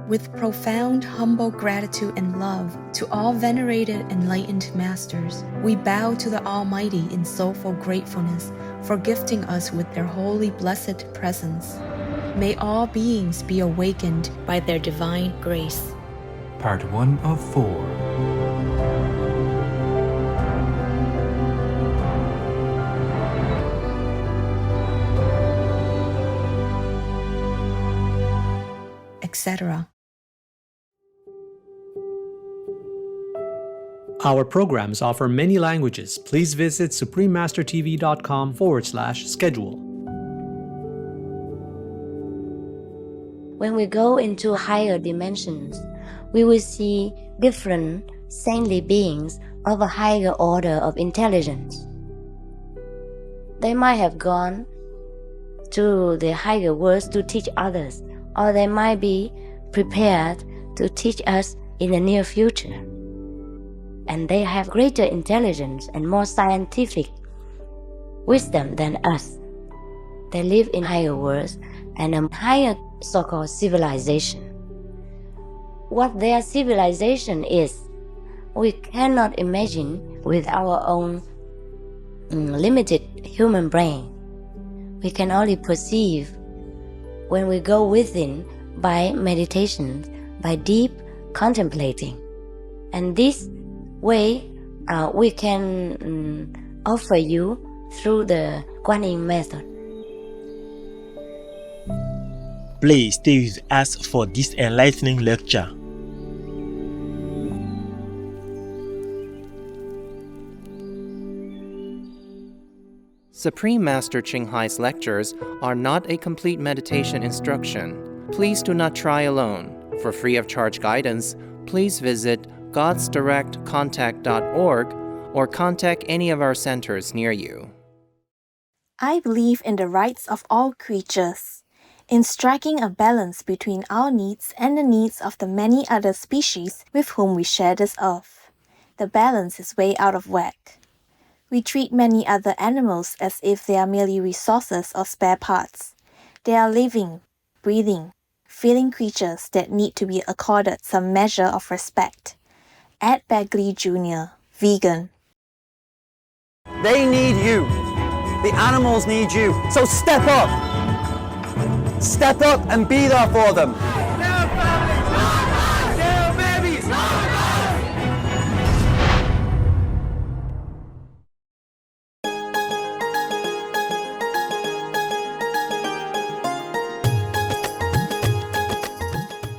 With profound, humble gratitude and love to all venerated enlightened masters, we bow to the Almighty in soulful gratefulness for gifting us with their holy blessed presence. May all beings be awakened by their divine grace. Part 1 of 4. Etc. Our programs offer many languages. Please visit suprememastertv.com/schedule. When we go into higher dimensions, we will see different saintly beings of a higher order of intelligence. They might have gone to the higher worlds to teach others, or they might be prepared to teach us in the near future. And they have greater intelligence and more scientific wisdom than us. They live in higher worlds and a higher so-called civilization. What their civilization is, we cannot imagine with our own limited human brain. We can only perceive when we go within by meditation, by deep contemplating. And this way we can offer you through the Kuan Yin method. Please stay with us for this enlightening lecture. Supreme Master Ching Hai's lectures are not a complete meditation instruction. Please do not try alone. For free of charge guidance, please visit godsdirectcontact.org or contact any of our centers near you. I believe in the rights of all creatures, in striking a balance between our needs and the needs of the many other species with whom we share this earth. The balance is way out of whack. We treat many other animals as if they are merely resources or spare parts. They are living, breathing, feeling creatures that need to be accorded some measure of respect. Ed Begley Jr., vegan. They need you. The animals need you. So step up. Step up and be there for them.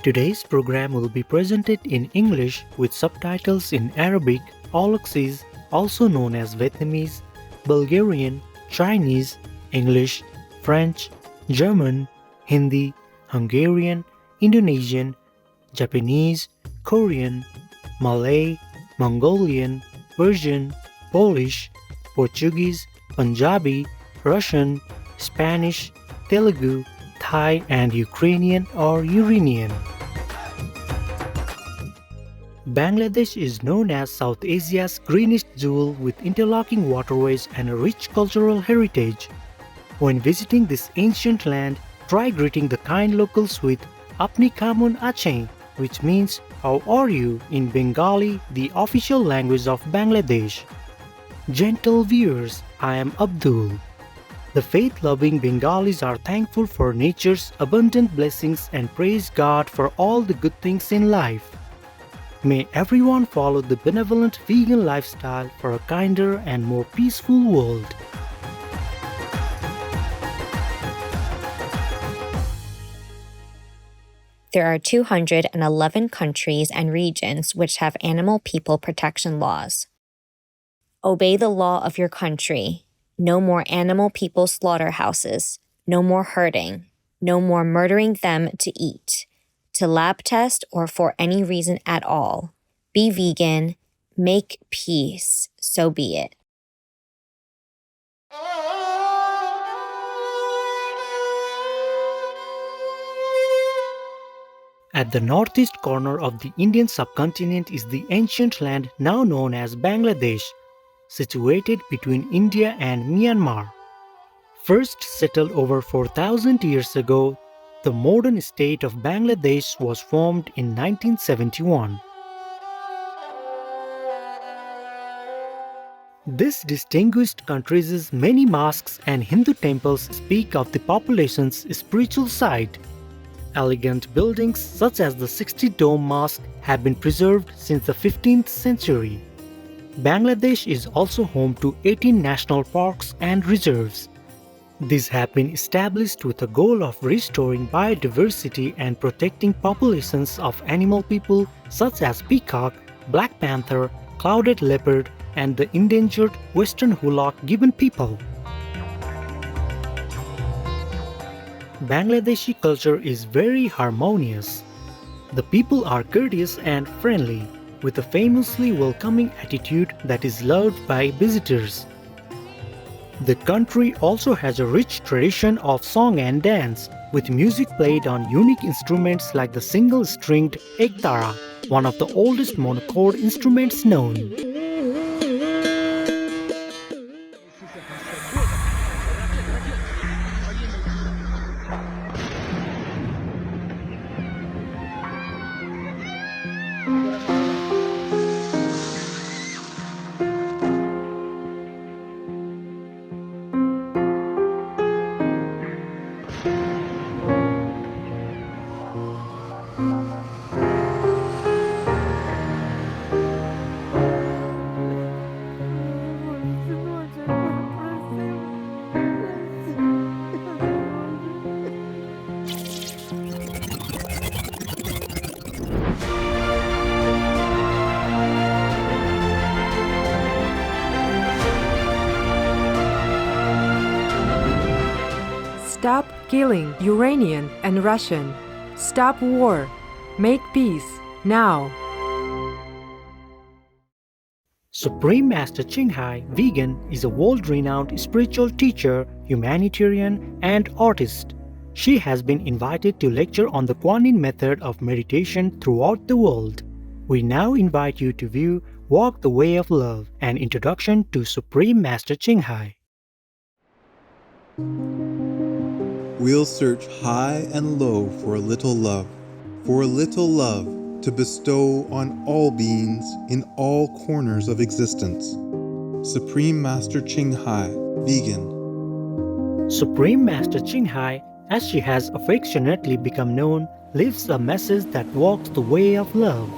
Today's program will be presented in English with subtitles in Arabic, Aulacese, also known as Vietnamese, Bulgarian, Chinese, English, French, German, Hindi, Hungarian, Indonesian, Japanese, Korean, Malay, Mongolian, Persian, Polish, Portuguese, Punjabi, Russian, Spanish, Telugu, Thai, and Ukrainian or Uranian. Bangladesh is known as South Asia's greenest jewel with interlocking waterways and a rich cultural heritage. When visiting this ancient land, try greeting the kind locals with Apni Kamun Ache, which means how are you in Bengali, the official language of Bangladesh. Gentle viewers, I am Abdul. The faith-loving Bengalis are thankful for nature's abundant blessings and praise God for all the good things in life. May everyone follow the benevolent vegan lifestyle for a kinder and more peaceful world. There are 211 countries and regions which have animal people protection laws. Obey the law of your country. No more animal people slaughterhouses. No more hurting. No more murdering them to eat, to lab test, or for any reason at all. Be vegan. Make peace. So be it. At the northeast corner of the Indian subcontinent is the ancient land now known as Bangladesh, situated between India and Myanmar. First settled over 4,000 years ago, the modern state of Bangladesh was formed in 1971. This distinguished country's many mosques and Hindu temples speak of the population's spiritual side. Elegant buildings such as the 60-dome mosque have been preserved since the 15th century. Bangladesh is also home to 18 national parks and reserves. These have been established with the goal of restoring biodiversity and protecting populations of animal people such as peacock, black panther, clouded leopard, and the endangered western hulock gibbon people. Bangladeshi culture is very harmonious. The people are courteous and friendly, with a famously welcoming attitude that is loved by visitors. The country also has a rich tradition of song and dance, with music played on unique instruments like the single-stringed ektara, one of the oldest monochord instruments known. Stop killing Ukrainian and Russian. Stop war. Make peace now. Supreme Master Ching Hai, vegan, is a world-renowned spiritual teacher, humanitarian, and artist. She has been invited to lecture on the Kuan Yin method of meditation throughout the world. We now invite you to view Walk the Way of Love, an introduction to Supreme Master Ching Hai. We'll search high and low for a little love to bestow on all beings in all corners of existence. Supreme Master Ching Hai, vegan. Supreme Master Ching Hai, as she has affectionately become known, lives a message that walks the way of love.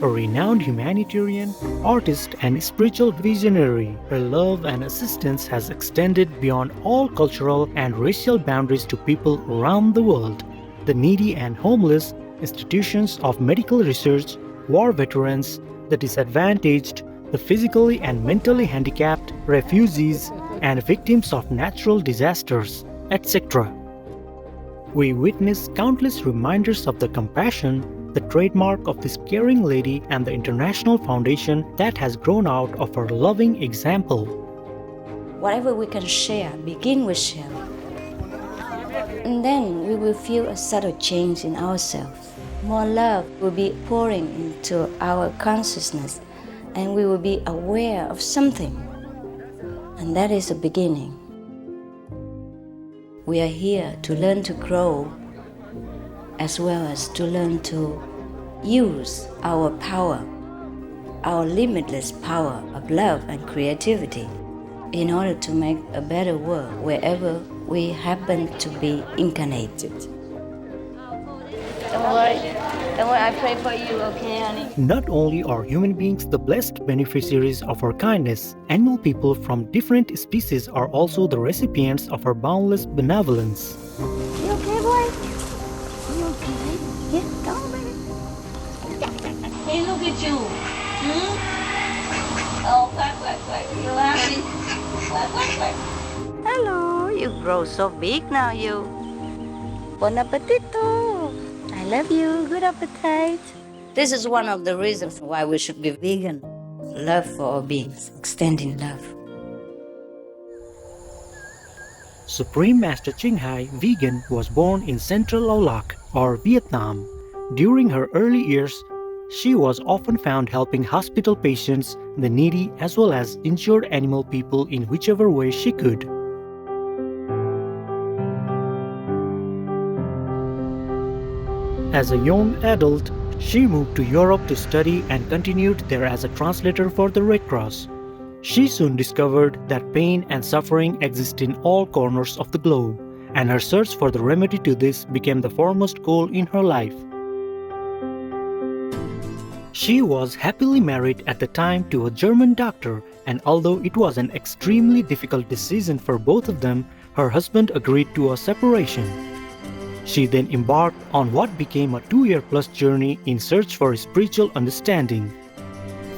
A renowned humanitarian, artist, and spiritual visionary, her love and assistance has extended beyond all cultural and racial boundaries to people around the world, the needy and homeless, institutions of medical research, war veterans, the disadvantaged, the physically and mentally handicapped, refugees, and victims of natural disasters, etc. We witness countless reminders of the compassion, the trademark of this caring lady, and the international foundation that has grown out of her loving example. Whatever we can share, begin with sharing. And then we will feel a subtle change in ourselves. More love will be pouring into our consciousness, and we will be aware of something. And that is the beginning. We are here to learn to grow, as well as to learn to use our power, our limitless power of love and creativity, in order to make a better world wherever we happen to be incarnated. Don't worry, I pray for you, okay, honey? Not only are human beings the blessed beneficiaries of our kindness, animal people from different species are also the recipients of our boundless benevolence. You okay, boy? You okay? Yeah, come on, baby. Hey, look at you. Oh, quack. You happy? Quack. Hello, you grow so big now, you. Bon appetito. I love you. Good appetite. This is one of the reasons why we should be vegan. Love for all beings, extending love. Supreme Master Ching Hai, vegan, was born in Central Laocock, or Vietnam. During her early years, she was often found helping hospital patients, the needy, as well as injured animal people in whichever way she could. As a young adult, she moved to Europe to study and continued there as a translator for the Red Cross. She soon discovered that pain and suffering exist in all corners of the globe, and her search for the remedy to this became the foremost goal in her life. She was happily married at the time to a German doctor, and although it was an extremely difficult decision for both of them, her husband agreed to a separation. She then embarked on what became a 2-year-plus journey in search for spiritual understanding.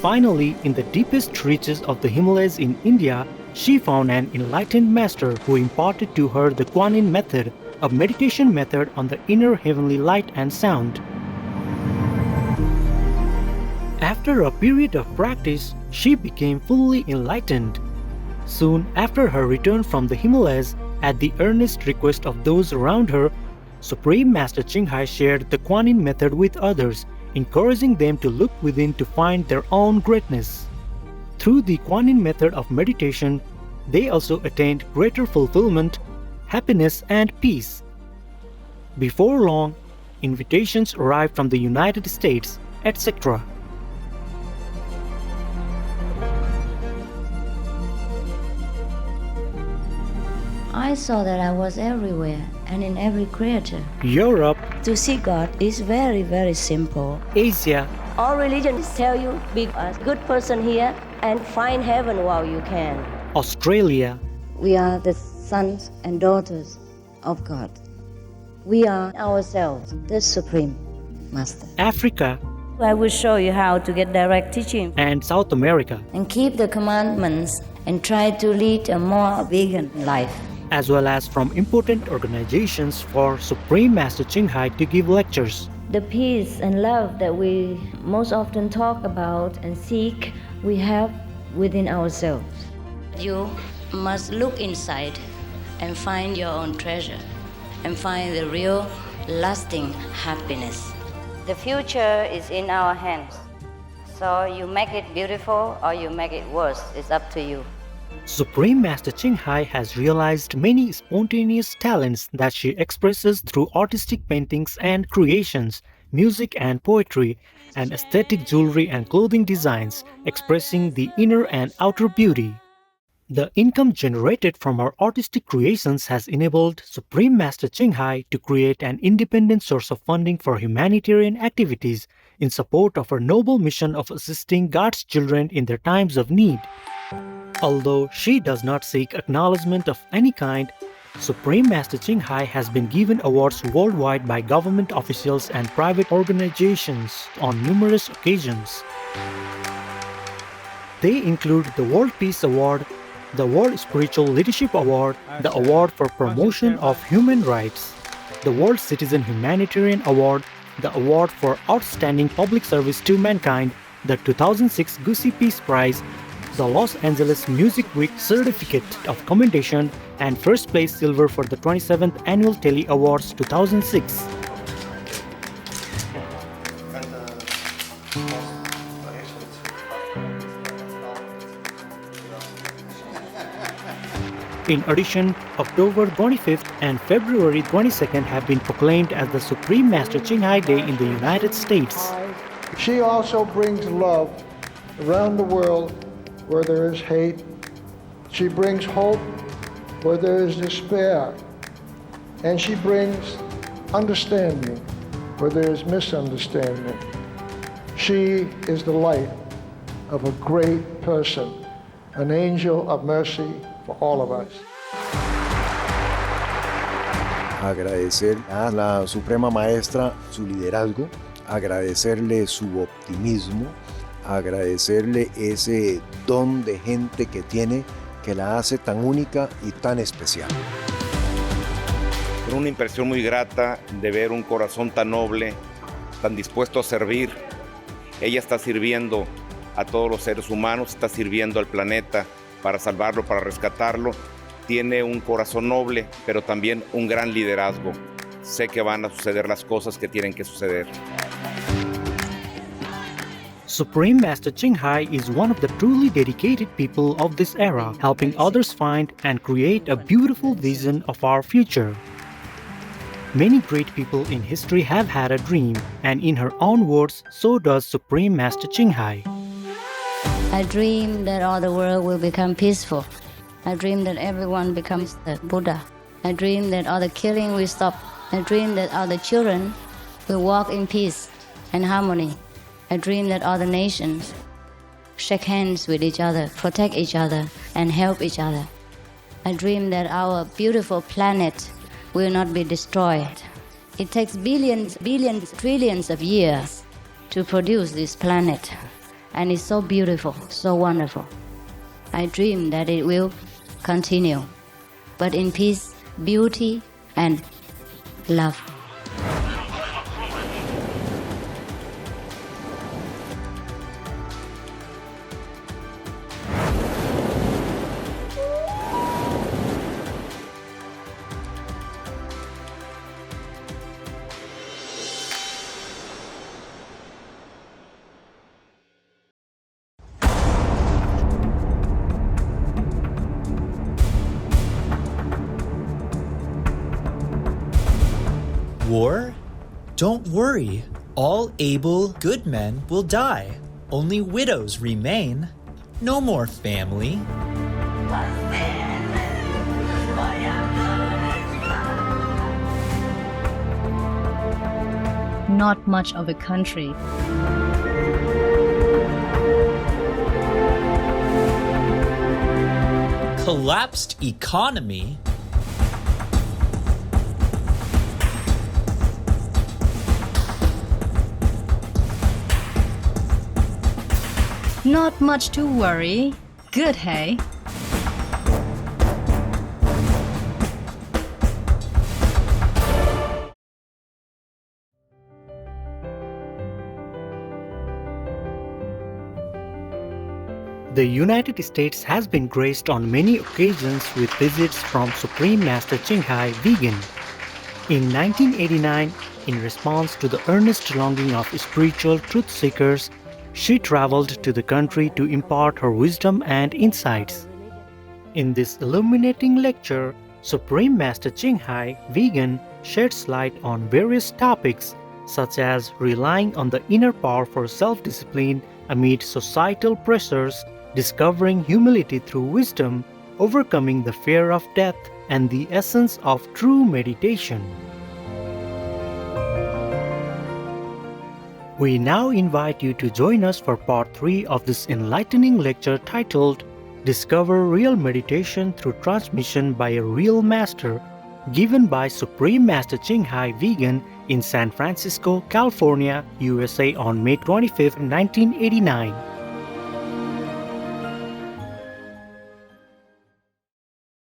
Finally, in the deepest reaches of the Himalayas in India, she found an enlightened master who imparted to her the Kuan Yin method, a meditation method on the inner heavenly light and sound. After a period of practice, she became fully enlightened. Soon after her return from the Himalayas, at the earnest request of those around her, Supreme Master Ching Hai shared the Kuan Yin method with others, encouraging them to look within to find their own greatness. Through the Kuan Yin method of meditation, they also attained greater fulfillment, happiness, and peace. Before long, invitations arrived from the United States, etc. I saw that I was everywhere and in every creature. Europe, To see God is very, very simple. Asia, All religions tell you be a good person here and find heaven while you can. Australia, We are the sons and daughters of God. We are ourselves, the Supreme Master. Africa, I will show you how to get direct teaching and South America, and keep the commandments and try to lead a more vegan life. as well as from important organizations for Supreme Master Ching Hai to give lectures. The peace and love that we most often talk about and seek, we have within ourselves. You must look inside and find your own treasure and find the real lasting happiness. The future is in our hands. So you make it beautiful or you make it worse. It's up to you. Supreme Master Ching Hai has realized many spontaneous talents that she expresses through artistic paintings and creations, music and poetry, and aesthetic jewelry and clothing designs, expressing the inner and outer beauty. The income generated from her artistic creations has enabled Supreme Master Ching Hai to create an independent source of funding for humanitarian activities in support of her noble mission of assisting God's children in their times of need. Although she does not seek acknowledgement of any kind, Supreme Master Ching Hai has been given awards worldwide by government officials and private organizations on numerous occasions. They include the World Peace Award, the World Spiritual Leadership Award, the Award for Promotion of Human Rights, the World Citizen Humanitarian Award, the Award for Outstanding Public Service to Mankind, the 2006 Gusi Peace Prize, the Los Angeles Music Week Certificate of Commendation, and first place silver for the 27th Annual Telly Awards 2006. In addition, October 25th and February 22nd have been proclaimed as the Supreme Master Ching Hai Day in the United States. She also brings love around the world where there is hate. She brings hope where there is despair. And she brings understanding where there is misunderstanding. She is the light of a great person, an angel of mercy for all of us. Agradecer a la Suprema Maestra su liderazgo, agradecerle su optimismo, agradecerle ese don de gente que tiene que la hace tan única y tan especial. Una impresión muy grata de ver un corazón tan noble, tan dispuesto a servir. Ella está sirviendo a todos los seres humanos, está sirviendo al planeta para salvarlo, para rescatarlo. Tiene un corazón noble, pero también un gran liderazgo. Sé que van a suceder las cosas que tienen que suceder. Supreme Master Ching Hai is one of the truly dedicated people of this era, helping others find and create a beautiful vision of our future. Many great people in history have had a dream, and in her own words, so does Supreme Master Ching Hai. I dream that all the world will become peaceful. I dream that everyone becomes the Buddha. I dream that all the killing will stop. I dream that all the children will walk in peace and harmony. I dream that all the nations shake hands with each other, protect each other, and help each other. I dream that our beautiful planet will not be destroyed. It takes billions, trillions of years to produce this planet, and it's so beautiful, so wonderful. I dream that it will continue, but in peace, beauty, and love. War? Don't worry. All able, good men will die. Only widows remain. No more family. Not much of a country. Collapsed economy. Not much to worry. Good, hey? The United States has been graced on many occasions with visits from Supreme Master Ching Hai Vegan. In 1989, in response to the earnest longing of spiritual truth seekers, she traveled to the country to impart her wisdom and insights. In this illuminating lecture, Supreme Master Ching Hai Vegan sheds light on various topics such as relying on the inner power for self-discipline amid societal pressures, discovering humility through wisdom, overcoming the fear of death, and the essence of true meditation. We now invite you to join us for part 3 of this enlightening lecture titled Discover Real Meditation Through Transmission by a Real Master, given by Supreme Master Ching Hai Vegan in San Francisco, California, USA on May 25, 1989.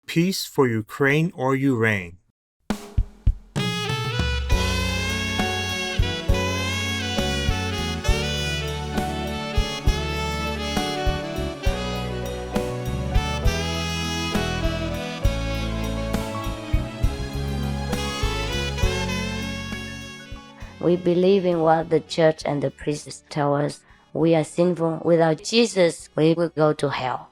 Peace for Ukraine or Ukraine. We believe in what the church and the priests tell us. We are sinful. Without Jesus, we will go to hell.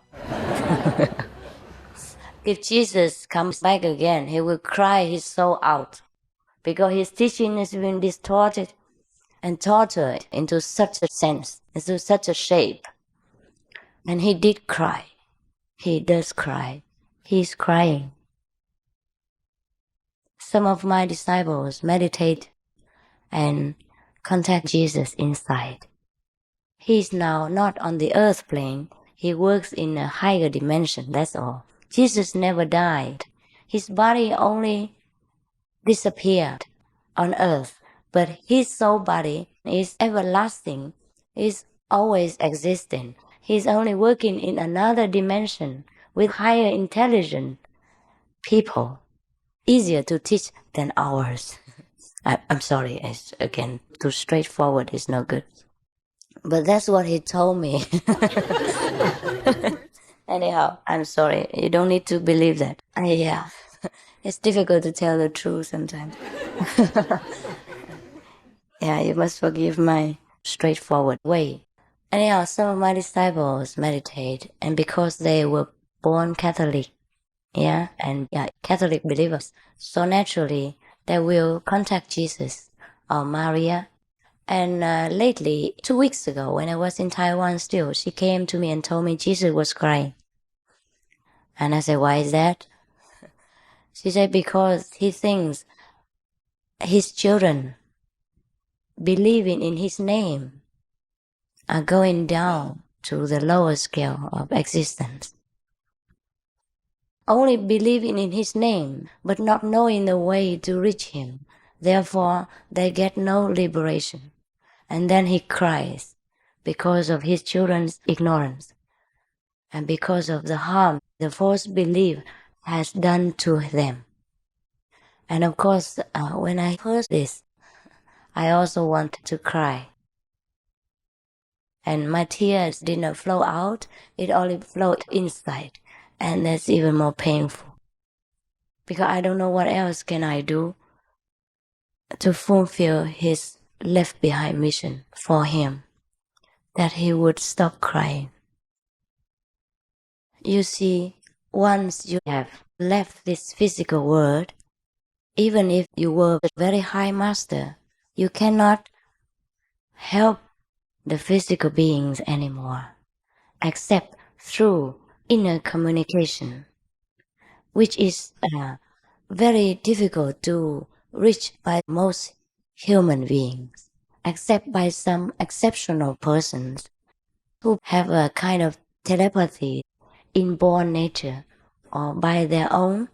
If Jesus comes back again, he will cry his soul out because his teaching has been distorted and tortured into such a sense, into such a shape. And he did cry. He does cry. He's crying. Some of my disciples meditate and contact Jesus inside. He is now not on the earth plane. He works in a higher dimension, that's all. Jesus never died. His body only disappeared on earth, but his soul body is everlasting, is always existing. He's only working in another dimension with higher intelligent people, easier to teach than ours. I'm sorry, again, too straightforward is no good. But that's what he told me. Anyhow, I'm sorry. You don't need to believe that. Yeah, it's difficult to tell the truth sometimes. Yeah, you must forgive my straightforward way. Anyhow, some of my disciples meditate, and because they were born Catholic, Catholic believers, so naturally that will contact Jesus or Maria. And lately, 2 weeks ago, when I was in Taiwan still, she came to me and told me Jesus was crying. And I said, why is that? She said, because he thinks his children believing in his name are going down to the lower scale of existence. Only believing in his name, but not knowing the way to reach him. Therefore, they get no liberation. And then he cries because of his children's ignorance and because of the harm the false belief has done to them. And of course, when I heard this, I also wanted to cry. And my tears did not flow out, it only flowed inside. And that's even more painful. Because I don't know what else can I do to fulfill his left behind mission for him, that he would stop crying. You see, once you have left this physical world, even if you were a very high master, you cannot help the physical beings anymore, except through inner communication, which is very difficult to reach by most human beings, except by some exceptional persons who have a kind of telepathy, inborn nature, or by their own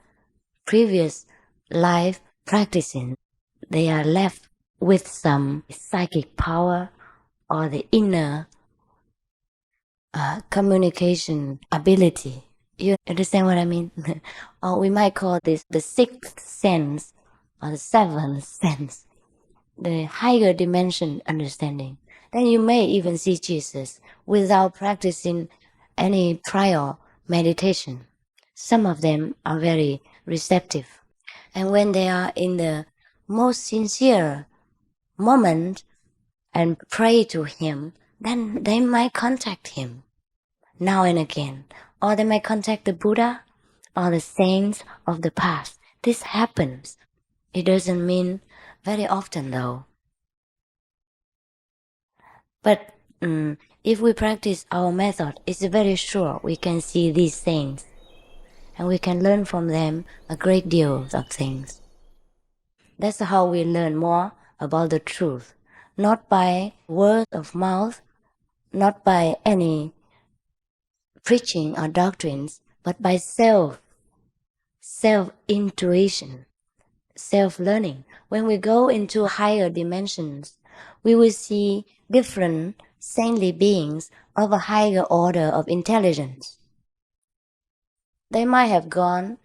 previous life practicing. They are left with some psychic power or the inner communication ability. You understand what I mean? Or we might call this the sixth sense or the seventh sense, the higher dimension understanding. Then you may even see Jesus without practicing any prior meditation. Some of them are very receptive. And when they are in the most sincere moment and pray to him, then they might contact him now and again. Or they might contact the Buddha or the saints of the past. This happens. It doesn't mean very often though. But if we practice our method, it's very sure we can see these things. And we can learn from them a great deal of things. That's how we learn more about the truth. Not by word of mouth, not by any preaching or doctrines, but by self-intuition, self-learning. When we go into higher dimensions, we will see different saintly beings of a higher order of intelligence. They might have gone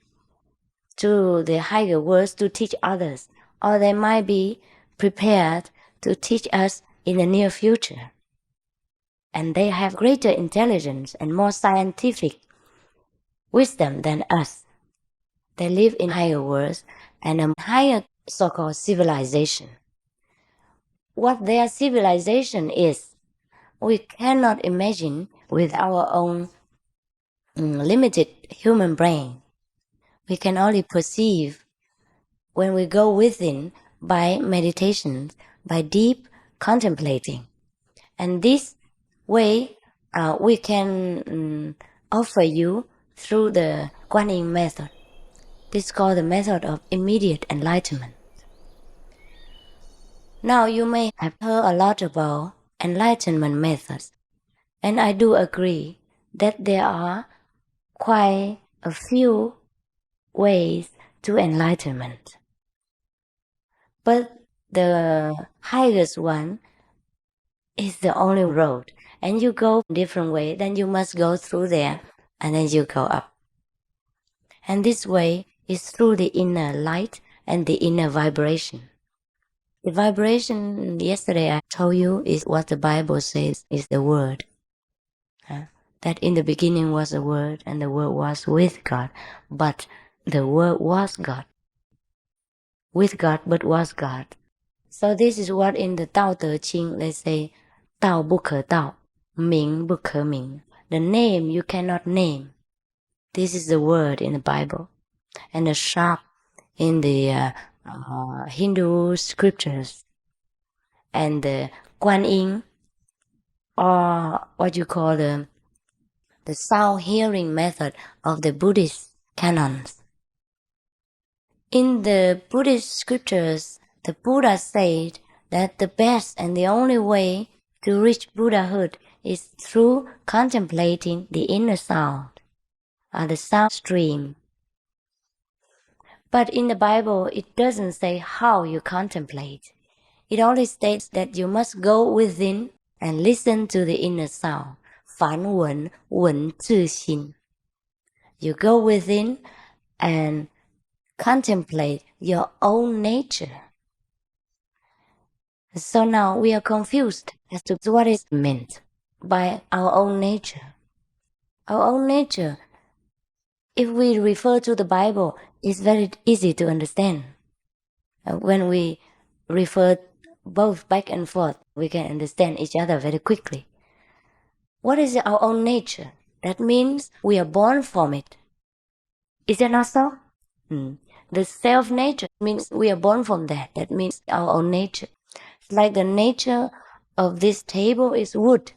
to the higher worlds to teach others, or they might be prepared to teach us in the near future. And they have greater intelligence and more scientific wisdom than us. They live in higher worlds and a higher so-called civilization. What their civilization is, we cannot imagine with our own limited human brain. We can only perceive when we go within by meditation, by deep contemplating. And this way we can offer you through the Kuan Yin method. This is called the method of immediate enlightenment. Now you may have heard a lot about enlightenment methods, and I do agree that there are quite a few ways to enlightenment. But the highest one is the only road, and you go a different way, then you must go through there, and then you go up. And this way is through the inner light and the inner vibration. The vibration, yesterday I told you, is what the Bible says is the Word. That in the beginning was the Word, and the Word was with God, but the Word was God. With God, but was God. So this is what in the Tao Te Ching they say, Tao bu ke Tao, Ming bu ke Ming. The name you cannot name. This is the word in the Bible. And the sharp in the Hindu scriptures and the Guan Yin, or what you call the sound hearing method of the Buddhist canons. In the Buddhist scriptures, the Buddha said that the best and the only way to reach Buddhahood is through contemplating the inner sound, or the sound stream. But in the Bible, it doesn't say how you contemplate. It only states that you must go within and listen to the inner sound. 梵文文自心. You go within and contemplate your own nature. So now we are confused as to what is meant by our own nature. Our own nature, if we refer to the Bible, is very easy to understand. When we refer both back and forth, we can understand each other very quickly. What is our own nature? That means we are born from it. Is that not so? The self-nature means we are born from that. That means our own nature. It's like the nature of this table is wood.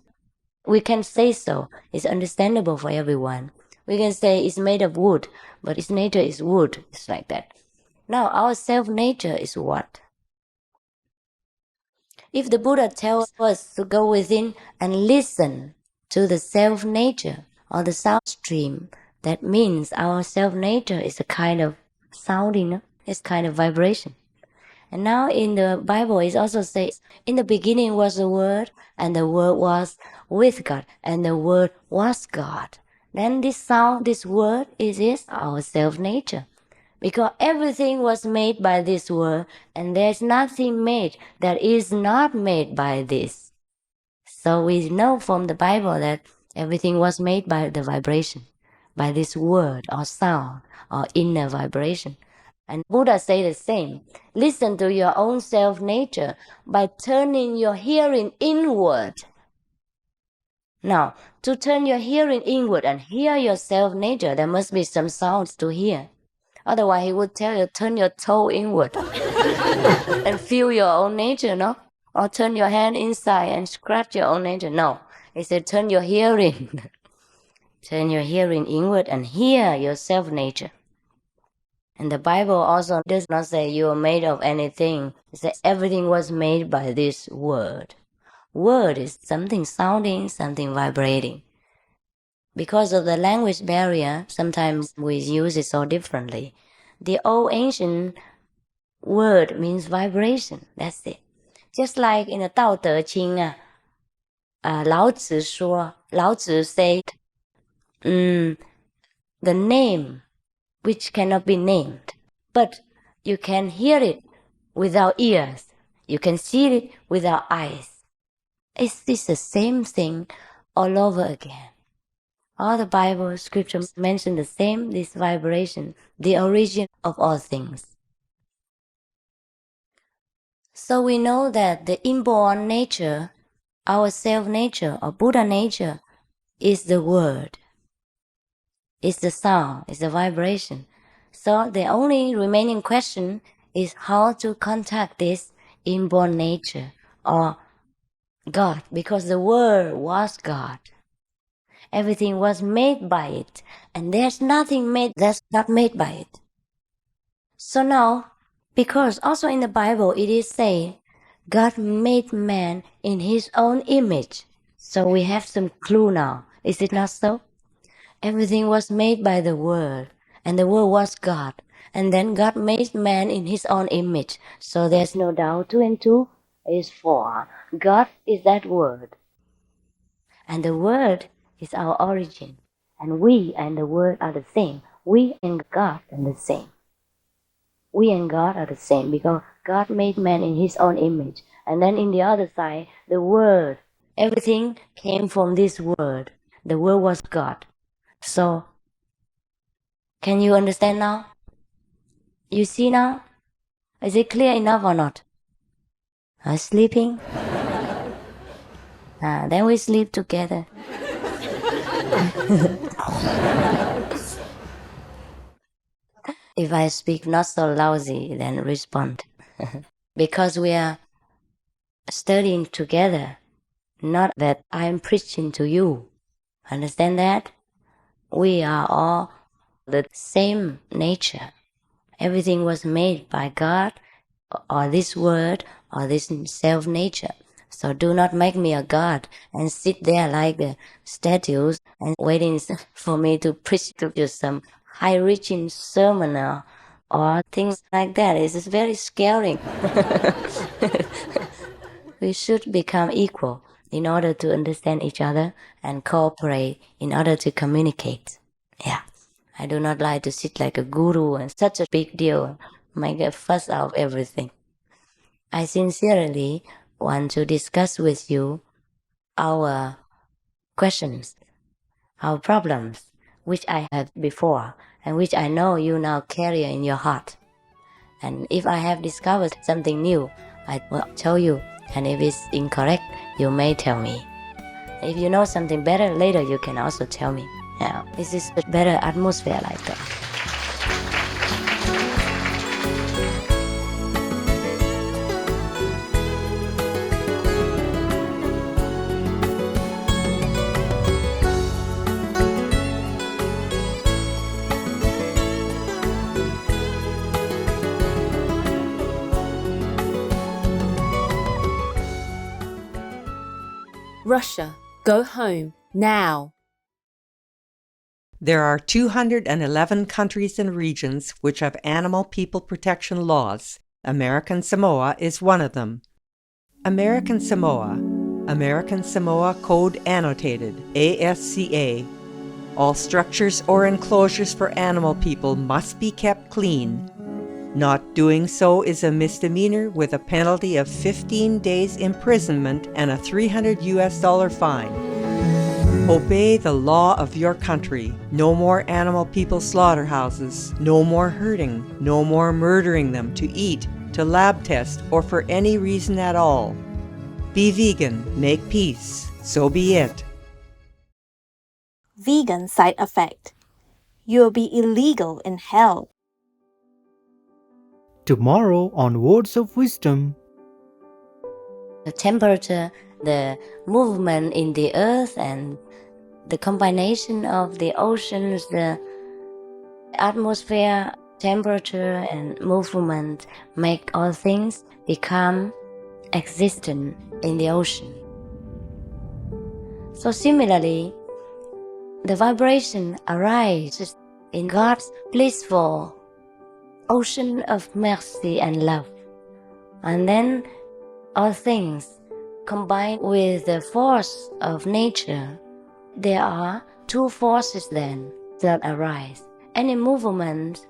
We can say so. It's understandable for everyone. We can say it's made of wood, but its nature is wood. It's like that. Now, our self-nature is what? If the Buddha tells us to go within and listen to the self-nature or the sound stream, that means our self-nature is a kind of sounding, it's kind of vibration. And now in the Bible it also says, in the beginning was the Word, and the Word was with God, and the Word was God. Then this sound, this word, is our self-nature. Because everything was made by this word, and there's nothing made that is not made by this. So we know from the Bible that everything was made by the vibration, by this word or sound or inner vibration. And Buddha say the same. Listen to your own self-nature by turning your hearing inward. Now, to turn your hearing inward and hear your self-nature, there must be some sounds to hear. Otherwise, he would tell you, turn your toe inward and feel your own nature, no? Or turn your hand inside and scratch your own nature. No, he said, turn your hearing. Turn your hearing inward and hear your self-nature. And the Bible also does not say you are made of anything. It says everything was made by this word. Word is something sounding, something vibrating. Because of the language barrier, sometimes we use it so differently. The old ancient word means vibration. That's it. Just like in the Tao Te Ching, Lao Tzu said, the name which cannot be named, but you can hear it without ears. You can see it without eyes. Is this the same thing all over again? All the Bible scriptures mention the same, this vibration, the origin of all things. So we know that the inborn nature, our self-nature or Buddha nature, is the word. It's the sound, it's the vibration. So the only remaining question is how to contact this inborn nature or God, because the Word was God. Everything was made by it, and there's nothing made that's not made by it. So now, because also in the Bible it is said, God made man in his own image. So we have some clue now. Is it not so? Everything was made by the Word, and the Word was God. And then God made man in his own image. So there's no doubt 2 and 2 is 4. God is that Word. And the Word is our origin. And we and the Word are the same. We and God are the same. We and God are the same because God made man in his own image. And then in the other side, the Word. Everything came from this Word. The Word was God. So, can you understand now? You see now? Is it clear enough or not? Sleeping? Then we sleep together. if I speak not so lousy, then respond. Because we are studying together, not that I'm preaching to you. Understand that? We are all the same nature. Everything was made by God, or this word, or this self-nature. So do not make me a God and sit there like statues and waiting for me to preach to you some high-reaching sermon or things like that. It's very scary. We should become equal in order to understand each other and cooperate in order to communicate. Yeah. I do not like to sit like a guru and such a big deal, make a fuss out of everything. I sincerely want to discuss with you our questions, our problems, which I had before and which I know you now carry in your heart. And if I have discovered something new, I will tell you. And if it's incorrect, you may tell me. If you know something better later, you can also tell me. Yeah, this is a better atmosphere like that. Russia, go home, now. There are 211 countries and regions which have animal people protection laws. American Samoa is one of them. American Samoa Code Annotated, ASCA. All structures or enclosures for animal people must be kept clean. Not doing so is a misdemeanor with a penalty of 15 days imprisonment and a $300 fine. Obey the law of your country. No more animal people slaughterhouses. No more hurting. No more murdering them to eat, to lab test, or for any reason at all. Be vegan. Make peace. So be it. Vegan side effect. You'll be illegal in hell. Tomorrow on Words of Wisdom. The temperature, the movement in the earth, and the combination of the oceans, the atmosphere, temperature, and movement make all things become existent in the ocean. So similarly, the vibration arises in God's blissful ocean of mercy and love. And then all things combined with the force of nature. There are two forces then that arise. Any movement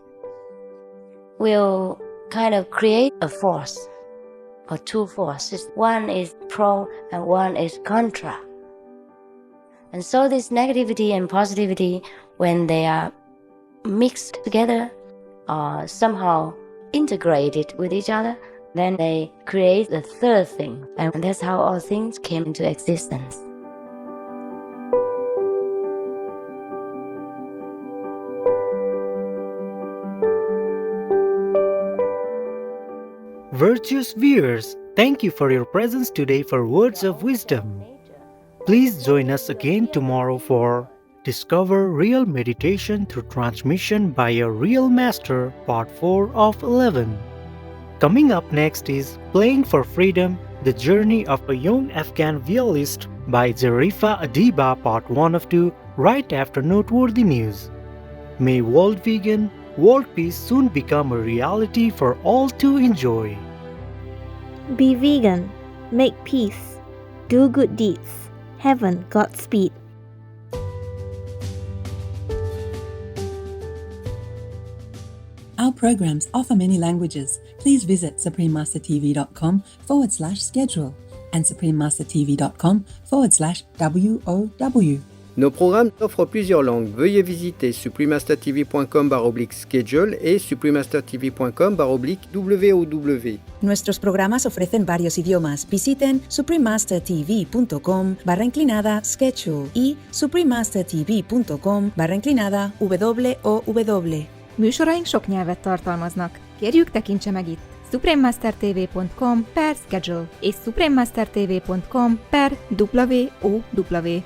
will kind of create a force or two forces. One is pro and one is contra. And so this negativity and positivity, when they are mixed together, or somehow integrated with each other, then they create the third thing. And that's how all things came into existence. Virtuous viewers, thank you for your presence today for Words of Wisdom. Please join us again tomorrow for Discover Real Meditation Through Transmission by a Real Master, Part 4 of 11. Coming up next is Playing for Freedom, The Journey of a Young Afghan Violist by Zarifa Adiba, Part 1 of 2, right after Noteworthy News. May World Vegan, World Peace soon become a reality for all to enjoy. Be vegan, make peace, do good deeds, heaven Godspeed. Our programs offer many languages. Please visit suprememastertv.com/schedule and suprememastertv.com/WOW. Nos programmes offrent plusieurs langues. Veuillez visiter suprememastertv.com/schedule et suprememastertv.com/WOW. Nuestros programas ofrecen varios idiomas. Visiten suprememastertv.com/schedule y suprememastertv.com/WOW. Műsoraink sok nyelvet tartalmaznak. Kérjük, tekintse meg itt suprememastertv.com/schedule és suprememastertv.com/WOW.